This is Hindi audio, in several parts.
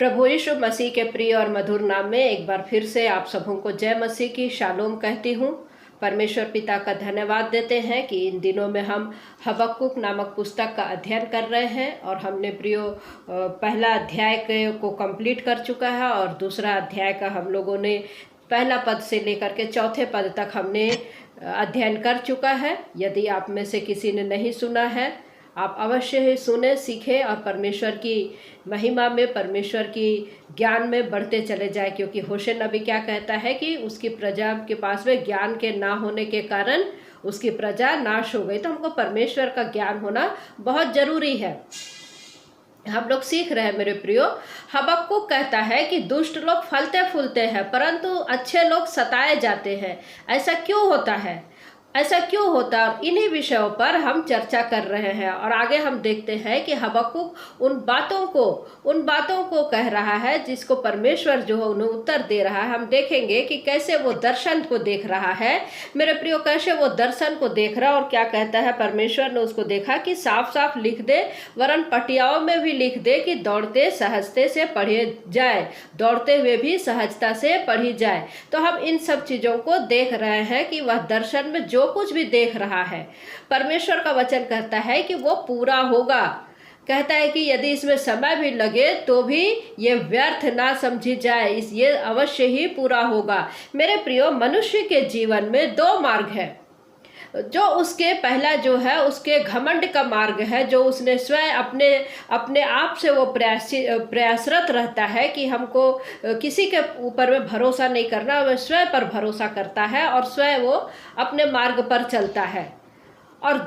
प्रभु यीशु मसीह के प्रिय और मधुर नाम में एक बार फिर से आप सबों को जय मसीह की शालोम कहती हूँ। परमेश्वर पिता का धन्यवाद देते हैं कि इन दिनों में हम हबक्कुक नामक पुस्तक का अध्ययन कर रहे हैं और हमने प्रियो पहला अध्याय को कंप्लीट कर चुका है और दूसरा अध्याय का हम लोगों ने पहला पद से लेकर के चौथे पद तक हमने अध्ययन कर चुका है। यदि आप में से किसी ने नहीं सुना है, आप अवश्य ही सुने, सीखें और परमेश्वर की महिमा में, परमेश्वर की ज्ञान में बढ़ते चले जाए, क्योंकि होशे नबी क्या कहता है कि उसकी प्रजा के पास में ज्ञान के ना होने के कारण उसकी प्रजा नाश हो गई। तो हमको परमेश्वर का ज्ञान होना बहुत ज़रूरी है। हम लोग सीख रहे हैं मेरे प्रियो। हबक्कुक कहता है कि दुष्ट लोग फलते फूलते हैं परंतु अच्छे लोग सताए जाते हैं। ऐसा क्यों होता है? ऐसा क्यों होता है? और इन्हीं विषयों पर हम चर्चा कर रहे हैं और आगे हम देखते हैं कि हबक्कुक उन बातों को कह रहा है जिसको परमेश्वर जो है उन्हें उत्तर दे रहा है। हम देखेंगे कि कैसे वो दर्शन को देख रहा है मेरे प्रियो, कैसे वो दर्शन को देख रहा है और क्या कहता है। परमेश्वर ने उसको देखा कि साफ साफ लिख दे, वरन पटियाओं में भी लिख दे कि दौड़ते सहजते से पढ़े जाए, दौड़ते हुए भी सहजता से पढ़ी जाए। तो हम इन सब चीज़ों को देख रहे हैं कि वह दर्शन में जो कुछ भी देख रहा है, परमेश्वर का वचन कहता है कि वो पूरा होगा। कहता है कि यदि इसमें समय भी लगे तो भी ये व्यर्थ ना समझी जाए, ये अवश्य ही पूरा होगा। मेरे प्रियो, मनुष्य के जीवन में दो मार्ग है। जो उसके पहला जो है उसके घमंड का मार्ग है, जो उसने स्वयं अपने आप से वो प्रयासरत रहता है कि हमको किसी के ऊपर में भरोसा नहीं करना, वह स्वयं पर भरोसा करता है और स्वयं वो अपने मार्ग पर चलता है। और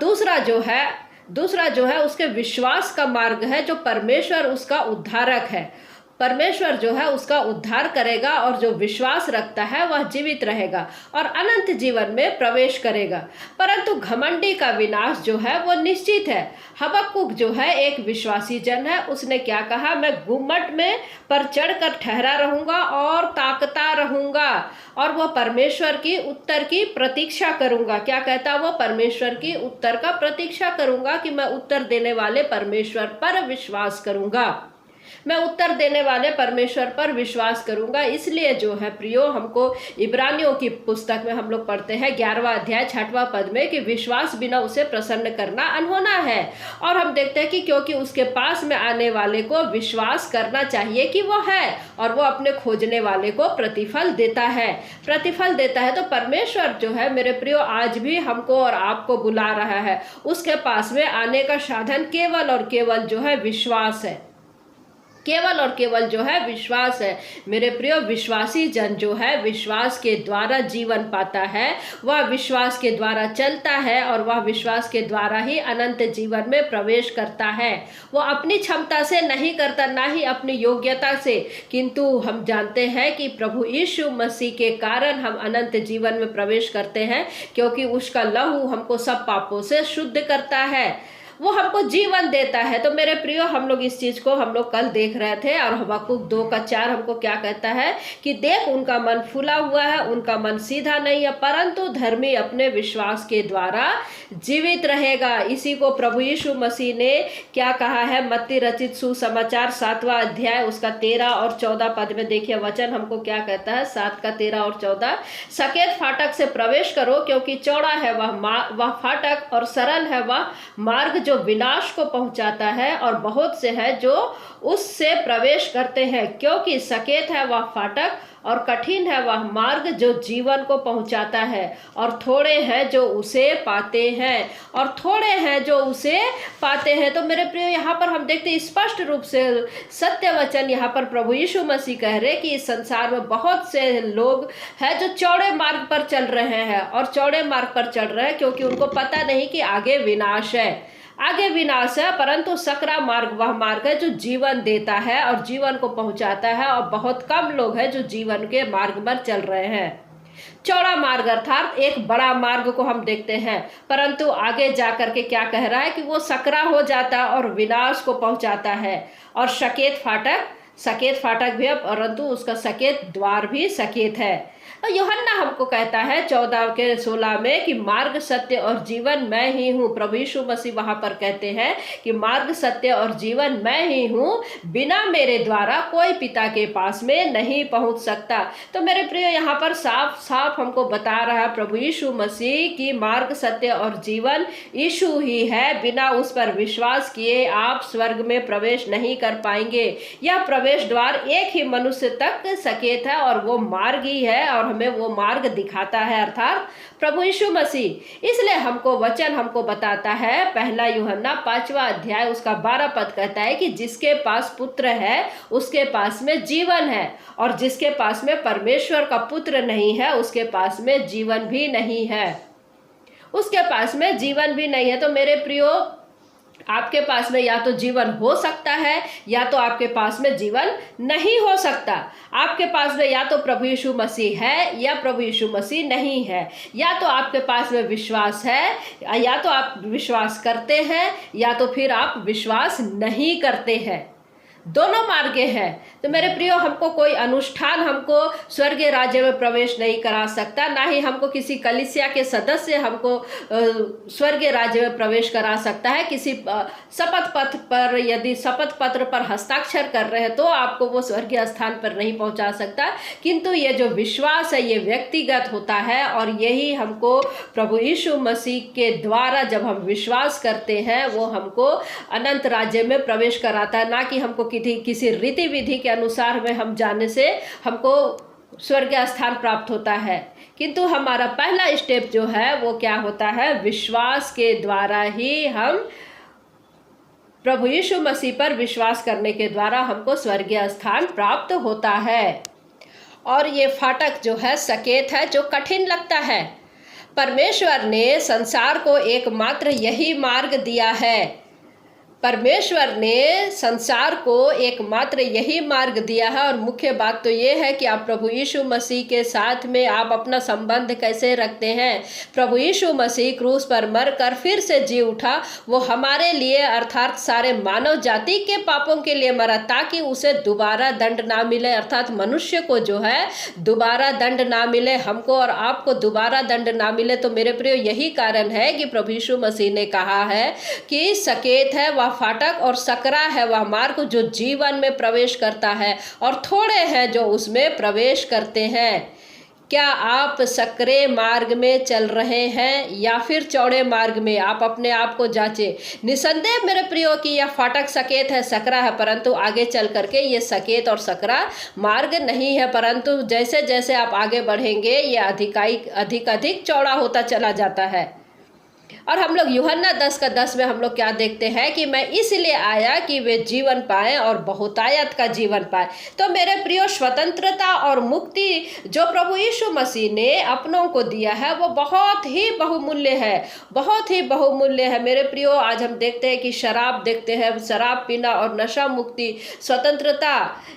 दूसरा जो है उसके विश्वास का मार्ग है, जो परमेश्वर उसका उद्धारक है। परमेश्वर जो है उसका उद्धार करेगा और जो विश्वास रखता है वह जीवित रहेगा और अनंत जीवन में प्रवेश करेगा। परंतु घमंडी का विनाश जो है वो निश्चित है। हबक्कुक जो है एक विश्वासी जन है। उसने क्या कहा? मैं गुम्मट में पर चढ़कर ठहरा रहूंगा और ताकता रहूंगा और वह परमेश्वर की उत्तर की प्रतीक्षा करूंगा। क्या कहता? वो परमेश्वर की उत्तर का प्रतीक्षा करूंगा कि मैं उत्तर देने वाले परमेश्वर पर विश्वास करूंगा, मैं उत्तर देने वाले परमेश्वर पर विश्वास करूंगा। इसलिए जो है प्रियो, हमको इब्रानियों की पुस्तक में हम लोग पढ़ते हैं 11वां अध्याय 6वां पद में कि विश्वास बिना उसे प्रसन्न करना अनहोना है। और हम देखते हैं कि क्योंकि उसके पास में आने वाले को विश्वास करना चाहिए कि वो है और वो अपने खोजने वाले को प्रतिफल देता है। तो परमेश्वर जो है मेरे प्रियो आज भी हमको और आपको बुला रहा है। उसके पास में आने का साधन केवल और केवल जो है विश्वास है, केवल और केवल जो है विश्वास है। मेरे प्रियो, विश्वासी जन जो है विश्वास के द्वारा जीवन पाता है, वह विश्वास के द्वारा चलता है और वह विश्वास के द्वारा ही अनंत जीवन में प्रवेश करता है। वो अपनी क्षमता से नहीं करता, ना ही अपनी योग्यता से, किंतु हम जानते हैं कि प्रभु यीशु मसीह के कारण हम अनंत जीवन में प्रवेश करते हैं, क्योंकि उसका लहू हमको सब पापों से शुद्ध करता है, वो हमको जीवन देता है। तो मेरे प्रियो, हम लोग इस चीज़ को हम लोग कल देख रहे थे और हबक्कुक 2:4 हमको क्या कहता है कि देख, उनका मन फूला हुआ है, उनका मन सीधा नहीं है, परंतु धर्मी अपने विश्वास के द्वारा जीवित रहेगा। इसी को प्रभु यीशु मसीह ने क्या कहा है? मत्ती रचित सुसमाचार 7वां अध्याय उसका 13 और 14 पद में देखिए वचन हमको क्या कहता है। 7 का 13 और 14, सकेत फाटक से प्रवेश करो, क्योंकि चौड़ा है वह फाटक और सरल है वह मार्ग जो विनाश को पहुंचाता है, और बहुत से हैं जो उससे प्रवेश करते हैं। क्योंकि सकेत है वह फाटक और कठिन है वह मार्ग जो जीवन को पहुंचाता है, और थोड़े हैं जो उसे पाते हैं। तो मेरे प्रियो, यहाँ पर हम देखते हैं स्पष्ट रूप से सत्य वचन यहाँ पर प्रभु यीशु मसीह कह रहे कि इस संसार में बहुत से लोग हैं जो चौड़े मार्ग पर चल रहे हैं, और चौड़े मार्ग पर चल रहे हैं क्योंकि उनको पता नहीं कि आगे विनाश है, परंतु सकरा मार्ग वह मार्ग है जो जीवन देता है और जीवन को पहुंचाता है, और बहुत कम लोग हैं जो जीवन के मार्ग पर चल रहे हैं। चौड़ा मार्ग अर्थात एक बड़ा मार्ग को हम देखते हैं, परंतु आगे जाकर के क्या कह रहा है कि वो सकरा हो जाता है और विनाश को पहुंचाता है। और सकेत फाटक सकेत फाटक भी है, परंतु उसका सकेत द्वार भी सकेत है। यूहन्ना हमको कहता है 14:16 में कि मार्ग सत्य और जीवन मैं ही हूँ। प्रभु यीशु मसीह वहां पर कहते हैं कि मार्ग सत्य और जीवन मैं ही हूँ, बिना मेरे द्वारा कोई पिता के पास में नहीं पहुंच सकता। तो मेरे प्रिय, यहाँ पर साफ साफ हमको बता रहा है प्रभु यीशु मसीह की मार्ग सत्य और जीवन यीशु ही है। बिना उस पर विश्वास किए आप स्वर्ग में प्रवेश नहीं कर पाएंगे। यह प्रवेश द्वार एक ही मनुष्य तक सकेत है और वो मार्ग ही है, और हमें वो मार्ग दिखाता है, अर्थात प्रभु यीशु मसीह। इसलिए हमको वचन हमको बताता है, 1 यूहन्ना 5वां अध्याय उसका 12 पद कहता है कि जिसके पास पुत्र है उसके पास में जीवन है, और जिसके पास में परमेश्वर का पुत्र नहीं है उसके पास में जीवन भी नहीं है। उसके पास में जीवन भी नहीं है। तो मेरे प्रियो, आपके पास में या तो जीवन हो सकता है या तो आपके पास में जीवन नहीं हो सकता। आपके पास में या तो प्रभु यीशु मसीह है या प्रभु यीशु मसीह नहीं है। या तो आपके पास में विश्वास है, या तो आप विश्वास करते हैं, या तो फिर आप विश्वास नहीं करते हैं। दोनों मार्गे हैं। तो मेरे प्रियो, हमको कोई अनुष्ठान हमको स्वर्गीय राज्य में प्रवेश नहीं करा सकता, ना ही हमको किसी कलीसिया के सदस्य हमको स्वर्गीय राज्य में प्रवेश करा सकता है। किसी शपथ पत्र पर, यदि शपथ पत्र पर हस्ताक्षर कर रहे हैं तो आपको वो स्वर्गीय स्थान पर नहीं पहुंचा सकता। किंतु ये जो विश्वास है ये व्यक्तिगत होता है, और यही हमको प्रभु यीशु मसीह के द्वारा जब हम विश्वास करते हैं वो हमको अनंत राज्य में प्रवेश कराता है। ना कि हमको किसी रीति विधि के अनुसार में हम जाने से हमको स्वर्गीय स्थान प्राप्त होता है। किंतु हमारा पहला स्टेप जो है वो क्या होता है, विश्वास के द्वारा ही हम प्रभु यीशु मसीह पर विश्वास करने के द्वारा हमको स्वर्गीय स्थान प्राप्त होता है। और ये फाटक जो है सकेत है, जो कठिन लगता है। परमेश्वर ने संसार को एकमात्र यही मार्ग दिया है। परमेश्वर ने संसार को एकमात्र यही मार्ग दिया है। और मुख्य बात तो ये है कि आप प्रभु यीशु मसीह के साथ में आप अपना संबंध कैसे रखते हैं। प्रभु यीशु मसीह क्रूस पर मरकर फिर से जी उठा। वो हमारे लिए, अर्थात सारे मानव जाति के पापों के लिए मरा, ताकि उसे दोबारा दंड ना मिले, अर्थात मनुष्य को जो है दोबारा दंड ना मिले, हमको और आपको दोबारा दंड ना मिले। तो मेरे प्रियो, यही कारण है कि प्रभु यीशु मसीह ने कहा है कि सकेत है वह फाटक और सकरा है वह मार्ग जो जीवन में प्रवेश करता है, और थोड़े हैं जो उसमें प्रवेश करते हैं। क्या आप सकरे मार्ग में चल रहे हैं या फिर चौड़े मार्ग में? आप अपने आप को जांचें। निसंदेह मेरे प्रियो कि यह फाटक सकेत है, सकरा है, परंतु आगे चल करके ये सकेत और सकरा मार्ग नहीं है। परंतु जैसे जैसे आप आगे बढ़ेंगे ये अधिक चौड़ा होता चला जाता है। और हम लोग यूहन्ना 10:10 में हम लोग क्या देखते हैं कि मैं इसलिए आया कि वे जीवन पाएं और बहुतायत का जीवन पाएं। तो मेरे प्रियो, स्वतंत्रता और मुक्ति जो प्रभु यीशु मसीह ने अपनों को दिया है वो बहुत ही बहुमूल्य है, बहुत ही बहुमूल्य है। मेरे प्रियो, आज हम देखते हैं कि शराब देखते हैं, शराब पीना और नशा मुक्ति, स्वतंत्रता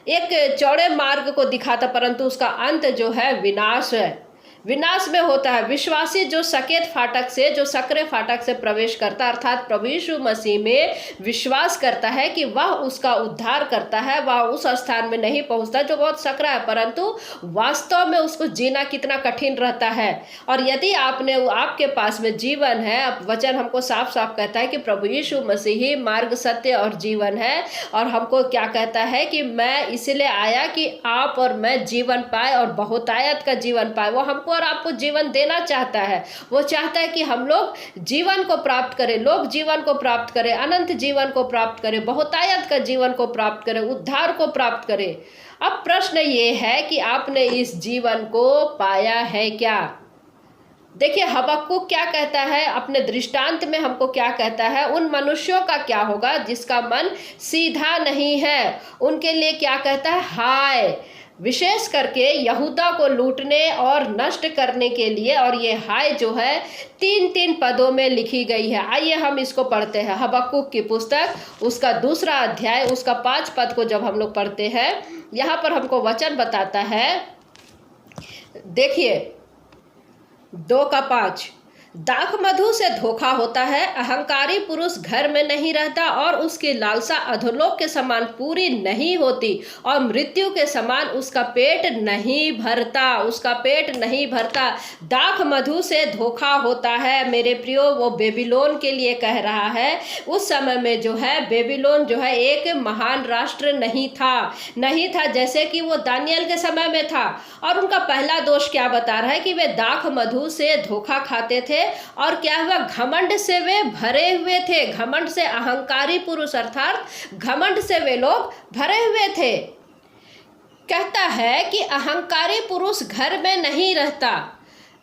एक चौड़े मार्ग को दिखाता, परंतु उसका अंत जो है विनाश है, विनाश में होता है। विश्वासी जो सकेत फाटक से, जो सकरे फाटक से प्रवेश करता, अर्थात प्रभु यीशु मसीह में विश्वास करता है कि वह उसका उद्धार करता है, वह उस स्थान में नहीं पहुंचता जो बहुत सकरा है, परंतु वास्तव में उसको जीना कितना कठिन रहता है। और यदि आपके पास में जीवन है, वचन हमको साफ साफ कहता है कि प्रभु यीशु मसीह ही मार्ग, सत्य और जीवन है। और हमको क्या कहता है कि मैं इसलिए आया कि आप और मैं जीवन पाए और बहुतायत का जीवन पाए। वो हमको और आपको जीवन देना चाहता है। वो चाहता है कि हम लोग जीवन को प्राप्त करें, लोग जीवन को प्राप्त करें, अनंत जीवन को प्राप्त करें, बहुतायत का जीवन को प्राप्त करें, उद्धार को प्राप्त करें। अब प्रश्न ये है कि आपने इस जीवन को पाया है क्या? देखिए, हबक्कुक क्या कहता है अपने दृष्टांत में, हमको क्या कहता है, उन मनुष्यों का क्या होगा जिसका मन सीधा नहीं है, उनके लिए क्या कहता है, हाय। विशेष करके यहूदा को लूटने और नष्ट करने के लिए। और ये हाय जो है 3 पदों में लिखी गई है। आइए हम इसको पढ़ते हैं। हबक्कुक की पुस्तक उसका 2 अध्याय उसका 5 पद को जब हम लोग पढ़ते हैं, यहाँ पर हमको वचन बताता है, देखिए 2 का 5, दाख मधु से धोखा होता है, अहंकारी पुरुष घर में नहीं रहता और उसकी लालसा अधोलोक के समान पूरी नहीं होती और मृत्यु के समान उसका पेट नहीं भरता, उसका पेट नहीं भरता। दाख मधु से धोखा होता है मेरे प्रियो, वो बेबीलोन के लिए कह रहा है। उस समय में जो है बेबीलोन जो है एक महान राष्ट्र नहीं था जैसे कि वो दानियल के समय में था। और उनका पहला दोष क्या बता रहा है कि वे दाख मधु से धोखा खाते थे और क्या हुआ, घमंड से वे भरे हुए थे। घमंड से, अहंकारी पुरुष अर्थात घमंड से वे लोग भरे हुए थे। कहता है कि अहंकारी पुरुष घर में नहीं रहता,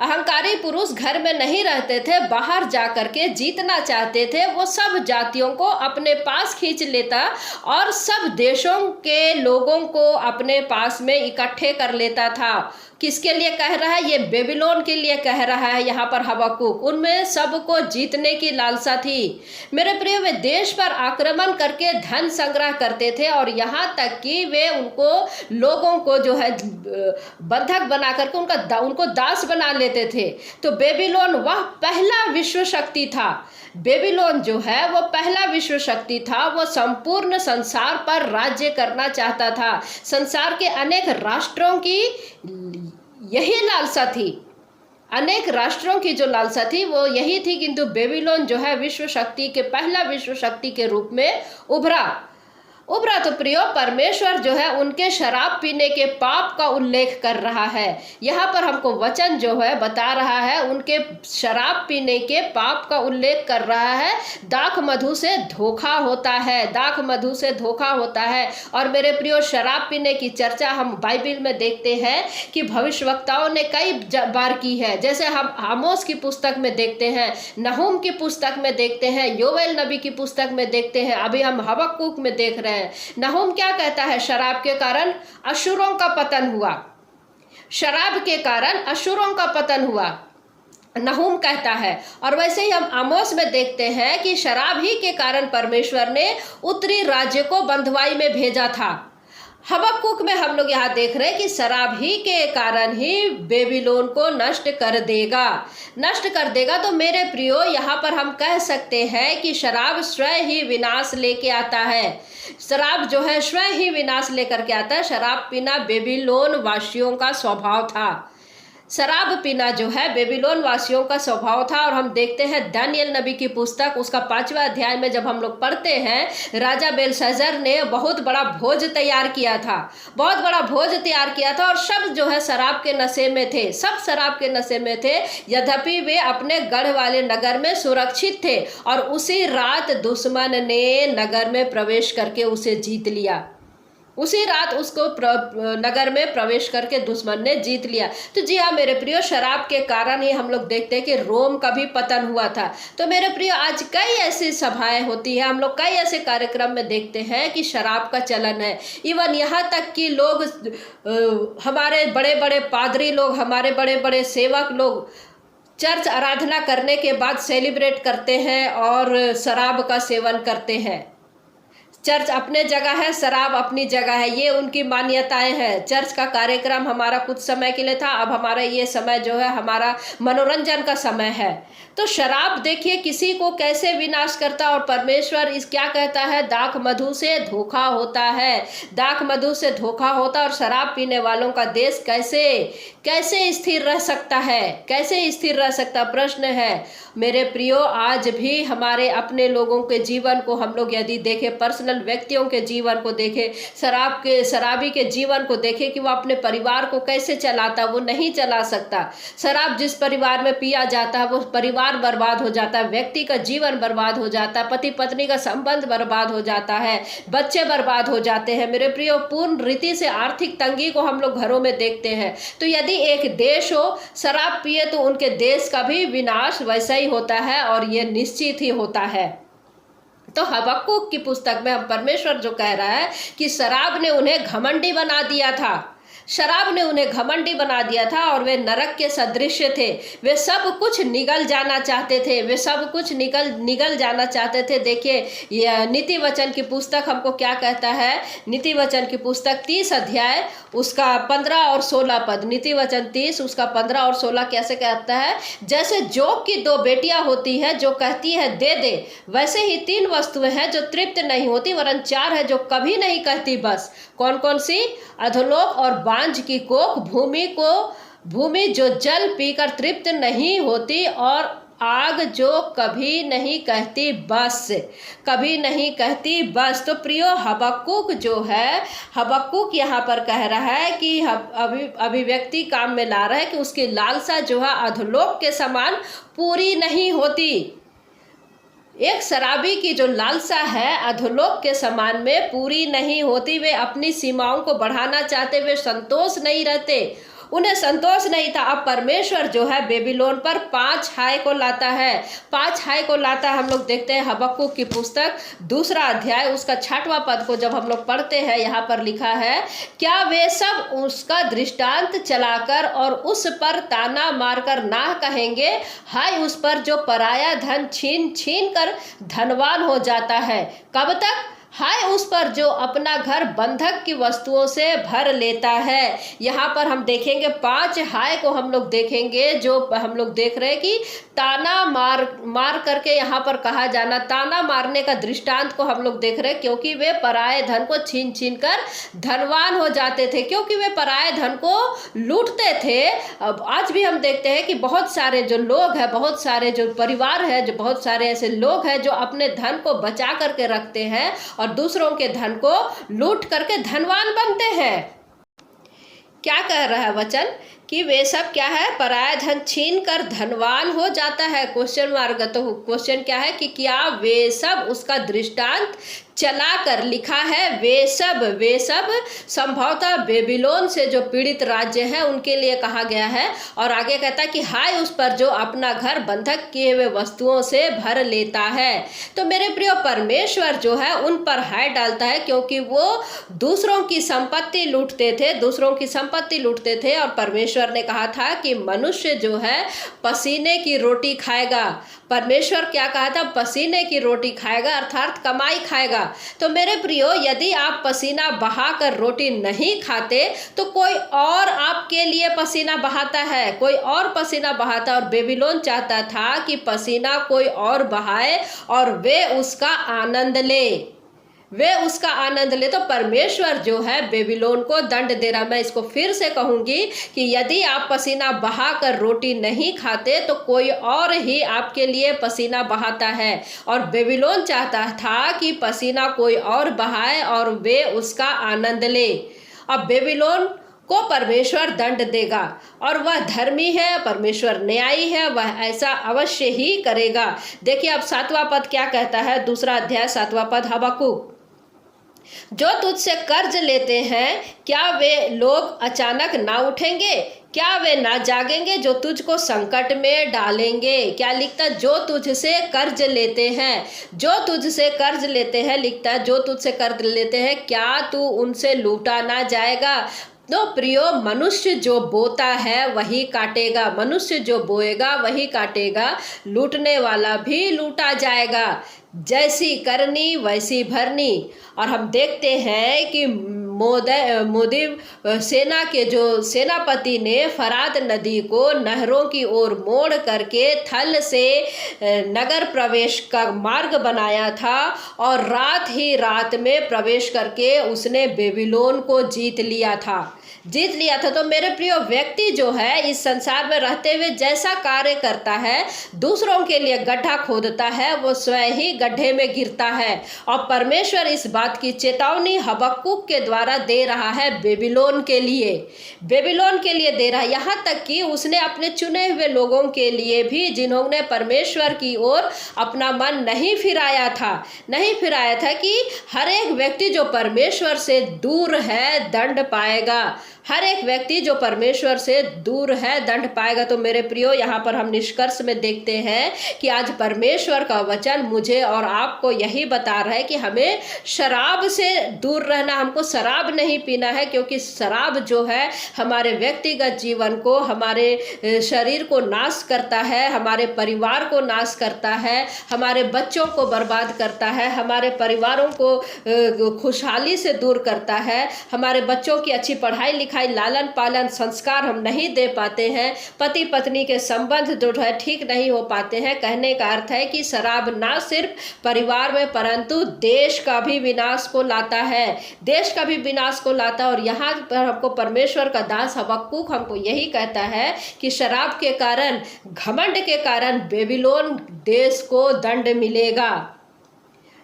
अहंकारी पुरुष घर में नहीं रहते थे, बाहर जा करके जीतना चाहते थे। वो सब जातियों को अपने पास खींच लेता और सब देशों के लोगों को अपने पास में इकट्ठे कर लेता था। किसके लिए कह रहा है? ये बेबीलोन के लिए कह रहा है यहाँ पर हबक्कुक। उनमें सबको जीतने की लालसा थी मेरे प्रिय। वे देश पर आक्रमण करके धन संग्रह करते थे और यहाँ तक कि वे उनको लोगों को जो है बंधक बना करके उनको दास बना लेते थे। तो बेबीलोन वह पहला विश्व शक्ति था। बेबीलोन जो है वो पहला विश्व शक्ति था। वो संपूर्ण संसार पर राज्य करना चाहता था। संसार के अनेक राष्ट्रों की यही लालसा थी, अनेक राष्ट्रों की जो लालसा थी वो यही थी। किंतु बेबीलोन जो है विश्व शक्ति के पहला विश्व शक्ति के रूप में उभरा। तो प्रियो, परमेश्वर जो है उनके शराब पीने के पाप का उल्लेख कर रहा है। यहाँ पर हमको वचन जो है बता रहा है, उनके शराब पीने के पाप का उल्लेख कर रहा है। दाख मधु से धोखा होता है, दाख मधु से धोखा होता है। और मेरे प्रियो, शराब पीने की चर्चा हम बाइबिल में देखते हैं कि भविष्यवक्ताओं ने कई बार की है। जैसे हम आमोस की पुस्तक में देखते हैं, नहूम की पुस्तक में देखते हैं, योवेल नबी की पुस्तक में देखते हैं, अभी हम हबक्कुक में देख रहे हैं। नहूम क्या कहता है? शराब के कारण अशुरों का पतन हुआ, शराब के कारण अशुरों का पतन हुआ, नहूम कहता है। और वैसे ही हम आमोस में देखते हैं कि शराब ही के कारण परमेश्वर ने उत्तरी राज्य को बंधुआई में भेजा था। हबक्कुक में हम लोग यहाँ देख रहे हैं कि शराब ही के कारण ही बेबीलोन को नष्ट कर देगा। तो मेरे प्रियो, यहाँ पर हम कह सकते हैं कि शराब स्वयं ही विनाश लेके आता है। शराब जो है स्वयं ही विनाश लेकर के आता है। शराब पीना बेबीलोन वासियों का स्वभाव था। शराब पीना जो है बेबीलोन वासियों का स्वभाव था। और हम देखते हैं दानियल नबी की पुस्तक, उसका 5वां अध्याय में जब हम लोग पढ़ते हैं, राजा बेलशस्सर ने बहुत बड़ा भोज तैयार किया था, और सब जो है शराब के नशे में थे, सब शराब के नशे में थे। यद्यपि वे अपने गढ़ वाले नगर में सुरक्षित थे और उसी रात दुश्मन ने नगर में प्रवेश करके उसे जीत लिया। उसी रात उसको नगर में प्रवेश करके दुश्मन ने जीत लिया। तो जी हाँ मेरे प्रियो, शराब के कारण ही हम लोग देखते हैं कि रोम का भी पतन हुआ था। तो मेरे प्रियो, आज कई ऐसी सभाएं होती हैं, हम लोग कई ऐसे कार्यक्रम में देखते हैं कि शराब का चलन है। इवन यहाँ तक कि लोग, हमारे बड़े बड़े पादरी लोग, हमारे बड़े बड़े सेवक लोग चर्च आराधना करने के बाद सेलिब्रेट करते हैं और शराब का सेवन करते हैं। चर्च अपने जगह है, शराब अपनी जगह है, ये उनकी मान्यताएं हैं। चर्च का कार्यक्रम हमारा कुछ समय के लिए था, अब हमारा ये समय जो है हमारा मनोरंजन का समय है। तो शराब देखिए किसी को कैसे विनाश करता, और परमेश्वर इस क्या कहता है? दाख मधु से धोखा होता है, दाख मधु से धोखा होता। और शराब पीने वालों का देश कैसे स्थिर रह सकता है? कैसे स्थिर रह सकता? प्रश्न है मेरे प्रियो। आज भी हमारे अपने लोगों के जीवन को हम लोग यदि देखें, पर्सनल व्यक्तियों के जीवन को देखें, शराबी के जीवन को देखें कि वो अपने परिवार को कैसे चलाता, वो नहीं चला सकता। शराब जिस परिवार में पिया जाता है वो परिवार बर्बाद हो जाता है, व्यक्ति का जीवन बर्बाद हो जाता है, पति पत्नी का संबंध बर्बाद हो जाता है, बच्चे बर्बाद हो जाते हैं। मेरे प्रियो, पूर्ण रीति से आर्थिक तंगी को हम लोग घरों में देखते हैं। तो यदि एक देश हो शराब पिए तो उनके देश का भी विनाश वैसा ही होता है, और ये निश्चित ही होता है। तो हबक्कुक की पुस्तक में हम परमेश्वर जो कह रहा है कि शराब ने उन्हें घमंडी बना दिया था, शराब ने उन्हें घमंडी बना दिया था और वे नरक के सदृश थे। वे सब कुछ निगल जाना चाहते थे, वे सब कुछ निगल जाना चाहते थे। देखिए यह नीति वचन की पुस्तक हमको क्या कहता है। नीति वचन की पुस्तक 30 अध्याय उसका 15 और 16 पद। नीति वचन 30 उसका 15 और 16 कैसे कहता है, जैसे जोग की 2 बेटियां होती है जो कहती है दे दे, वैसे ही 3 वस्तुएं हैं जो तृप्त नहीं होती, वरन 4 है जो कभी नहीं कहती बस। कौन कौन सी? अधोलोक और बांझ की कोख, भूमि जो जल पीकर तृप्त नहीं होती, और आग जो कभी नहीं कहती बस, कभी नहीं कहती बस। तो प्रियो हबक्कुक जो है, हबक्कुक यहाँ पर कह रहा है कि अभिव्यक्ति काम में ला रहा है कि उसकी लालसा जो है अधोलोक के समान पूरी नहीं होती। एक शराबी की जो लालसा है अधोलोक के समान में पूरी नहीं होती। वे अपनी सीमाओं को बढ़ाना चाहते, वे संतोष नहीं रहते, उन्हें संतोष नहीं था। अब परमेश्वर जो है बेबीलोन पर 5 हाय को लाता है, 5 हाय को लाता है। हम लोग देखते हैं हबक्कुक की पुस्तक 2 अध्याय उसका 6वां पद को जब हम लोग पढ़ते हैं, यहाँ पर लिखा है, क्या वे सब उसका दृष्टांत चलाकर और उस पर ताना मारकर ना कहेंगे, हाय उस पर जो पराया धन छीन छीन कर धनवान हो जाता है। कब तक? हाय उस पर जो अपना घर बंधक की वस्तुओं से भर लेता है। यहाँ पर हम देखेंगे 5 हाय को हम लोग देखेंगे, जो हम लोग देख रहे हैं कि ताना मार करके यहाँ पर कहा जाना, ताना मारने का दृष्टांत को हम लोग देख रहे हैं, क्योंकि वे पराये धन को छीन छीन कर धनवान हो जाते थे, क्योंकि वे पराये धन को लूटते थे। अब आज भी हम देखते हैं कि बहुत सारे जो लोग हैं, बहुत सारे जो परिवार है, जो बहुत सारे ऐसे लोग हैं जो अपने धन को बचा करके रखते हैं और दूसरों के धन को लूट करके धनवान बनते हैं। क्या कह रहा है वचन कि वे सब क्या है, पराया धन छीन कर धनवान हो जाता है। Question mark. तो क्वेश्चन क्या है कि क्या वे सब उसका दृष्टांत चला कर लिखा है। वे सब संभवतः बेबीलोन से जो पीड़ित राज्य है उनके लिए कहा गया है। और आगे कहता है कि हाय उस पर जो अपना घर बंधक किए हुए वस्तुओं से भर लेता है। तो मेरे प्रिय परमेश्वर जो है उन पर हाय डालता है, क्योंकि वो दूसरों की संपत्ति लूटते थे। और परमेश्वर ने कहा था कि मनुष्य जो है पसीने की रोटी खाएगा। परमेश्वर क्या कहा था? पसीने की रोटी खाएगा, अर्थात कमाई खाएगा। तो मेरे प्रियो, यदि आप पसीना बहाकर रोटी नहीं खाते तो कोई और आपके लिए पसीना बहाता है, कोई और पसीना बहाता है। और बेबीलोन चाहता था कि पसीना कोई और बहाए और वे उसका आनंद ले, तो परमेश्वर जो है बेबीलोन को दंड दे रहा। मैं इसको फिर से कहूंगी कि यदि आप पसीना बहाकर रोटी नहीं खाते तो कोई और ही आपके लिए पसीना बहाता है। और बेबीलोन चाहता था कि पसीना कोई और बहाए और वे उसका आनंद ले। अब बेबीलोन को परमेश्वर दंड देगा और वह धर्मी है, परमेश्वर न्यायी है, वह ऐसा अवश्य ही करेगा। देखिए अब 7वां पद क्या कहता है, 2 अध्याय 7वां पद। हबक्कुक, जो तुझसे कर्ज लेते हैं, क्या वे लोग अचानक ना उठेंगे? क्या वे ना जागेंगे जो तुझको संकट में डालेंगे? क्या लिखता? जो तुझसे कर्ज लेते हैं, लिखता जो तुझसे कर्ज लेते हैं, क्या तू उनसे लूटा ना जाएगा? तो प्रियो, मनुष्य जो बोता है वही काटेगा, मनुष्य जो बोएगा वही काटेगा, लूटने वाला भी लूटा जाएगा। जैसी करनी वैसी भरनी। और हम देखते हैं कि मोदिब सेना के जो सेनापति ने फरात नदी को नहरों की ओर मोड़ करके थल से नगर प्रवेश का मार्ग बनाया था और रात में प्रवेश करके उसने बेबीलोन को जीत लिया था। तो मेरे प्रिय, व्यक्ति जो है इस संसार में रहते हुए जैसा कार्य करता है, दूसरों के लिए गड्ढा खोदता है, वो स्वयं ही गड्ढे में गिरता है। और परमेश्वर इस बात की चेतावनी हबक्कुक के द्वारा दे रहा है बेबीलोन के लिए दे रहा है। यहाँ तक कि उसने अपने चुने हुए लोगों के लिए भी, जिन्होंने परमेश्वर की ओर अपना मन नहीं फिराया था कि हर एक व्यक्ति जो परमेश्वर से दूर है दंड पाएगा। हर एक व्यक्ति जो परमेश्वर से दूर है दंड पाएगा। तो मेरे प्रियो, यहाँ पर हम निष्कर्ष में देखते हैं कि आज परमेश्वर का वचन मुझे और आपको यही बता रहा है कि हमें शराब से दूर रहना, हमको शराब नहीं पीना है, क्योंकि शराब जो है हमारे व्यक्तिगत जीवन को, हमारे शरीर को नाश करता है, हमारे परिवार को नाश करता है, हमारे बच्चों को बर्बाद करता है, हमारे परिवारों को खुशहाली से दूर करता है, हमारे बच्चों की अच्छी पढ़ाई लिखाई, लालन पालन, संस्कार हम नहीं दे पाते हैं, पति पत्नी के संबंध जो है ठीक नहीं हो पाते हैं। कहने का अर्थ है कि शराब ना सिर्फ परिवार में परंतु देश का भी विनाश को लाता है, देश का भी विनाश को लाता है। और यहाँ पर हमको परमेश्वर का दास हबक्कुक हमको यही कहता है कि शराब के कारण, घमंड के कारण बेबीलोन देश को दंड मिलेगा।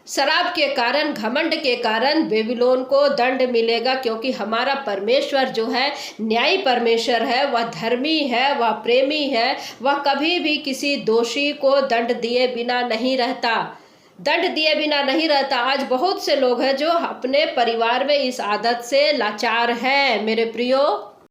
शराब के कारण, घमंड के कारण बेबीलोन को दंड मिलेगा, क्योंकि हमारा परमेश्वर जो है न्यायी परमेश्वर है, वह धर्मी है, वह प्रेमी है, वह कभी भी किसी दोषी को दंड दिए बिना नहीं रहता, दंड दिए बिना नहीं रहता। आज बहुत से लोग हैं जो अपने परिवार में इस आदत से लाचार हैं मेरे प्रियो।